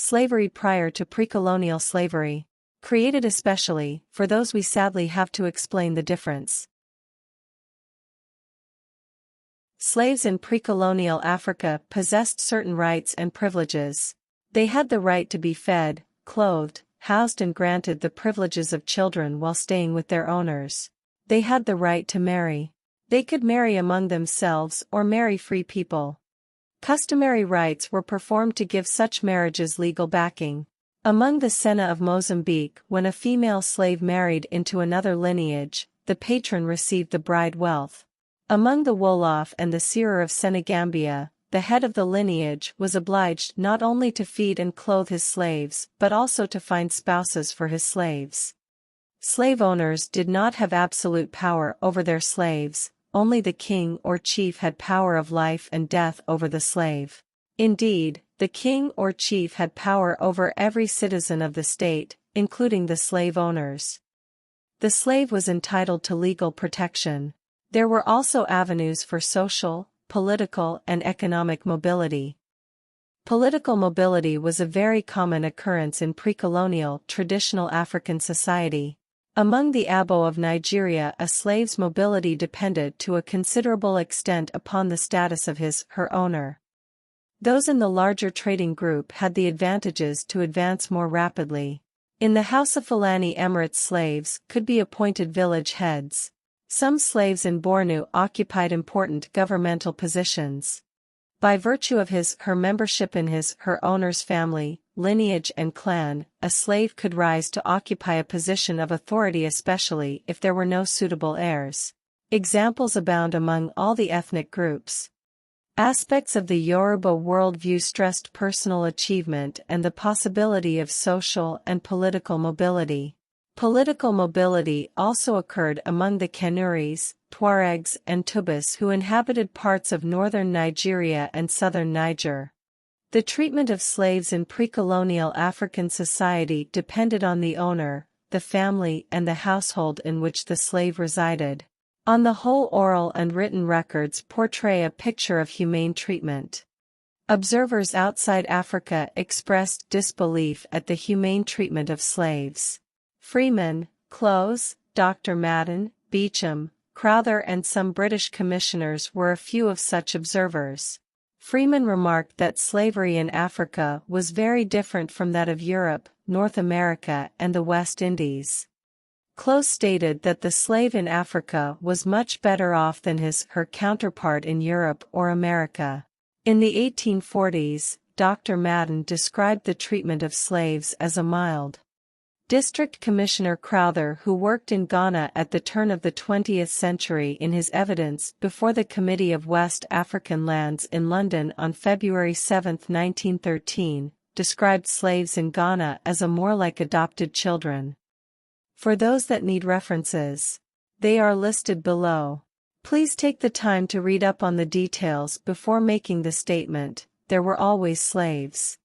slavery prior to pre-colonial slavery, created especially for those we sadly have to explain the difference. Slaves in pre-colonial Africa possessed certain rights and privileges. They had the right to be fed, clothed, housed and granted the privileges of children while staying with their owners. They had the right to marry. They could marry among themselves or marry free people. Customary rites were performed to give such marriages legal backing. Among the Sena of Mozambique, when a female slave married into another lineage, the patron received the bride wealth. Among the Wolof and the Serer of Senegambia, the head of the lineage was obliged not only to feed and clothe his slaves but also to find spouses for his slaves. Slave owners did not have absolute power over their slaves, only the king or chief had power of life and death over the slave. Indeed, the king or chief had power over every citizen of the state, including the slave owners. The slave was entitled to legal protection. There were also avenues for social, political and economic mobility. Political mobility was a very common occurrence in pre-colonial traditional African society. Among the Abo of Nigeria, a slave's mobility depended to a considerable extent upon the status of his/her owner. Those in the larger trading group had the advantages to advance more rapidly. In the House of Fulani Emirates, slaves could be appointed village heads. Some slaves in Bornu occupied important governmental positions. By virtue of his/her membership in his/her owner's family, lineage and clan, a slave could rise to occupy a position of authority, especially if there were no suitable heirs. Examples abound among all the ethnic groups. Aspects of the Yoruba worldview stressed personal achievement and the possibility of social and political mobility. Political mobility also occurred among the Kanuris, Tuaregs and Tubas who inhabited parts of northern Nigeria and southern Niger. The treatment of slaves in pre-colonial African society depended on the owner, the family and the household in which the slave resided. On the whole, oral and written records portray a picture of humane treatment. Observers outside Africa expressed disbelief at the humane treatment of slaves. Freeman, Klose, Dr. Madden, Beecham, Crowther and some British commissioners were a few of such observers. Freeman remarked that slavery in Africa was very different from that of Europe, North America and the West Indies. Klose stated that the slave in Africa was much better off than his/her counterpart in Europe or America. In the 1840s, Dr. Madden described the treatment of slaves as a mild. District Commissioner Crowther, who worked in Ghana at the turn of the 20th century, in his evidence before the Committee of West African Lands in London on February 7, 1913, described slaves in Ghana as a more like adopted children. For those that need references, they are listed below. Please take the time to read up on the details before making the statement, "There were always slaves."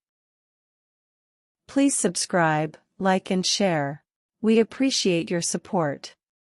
Please subscribe, like and share. We appreciate your support.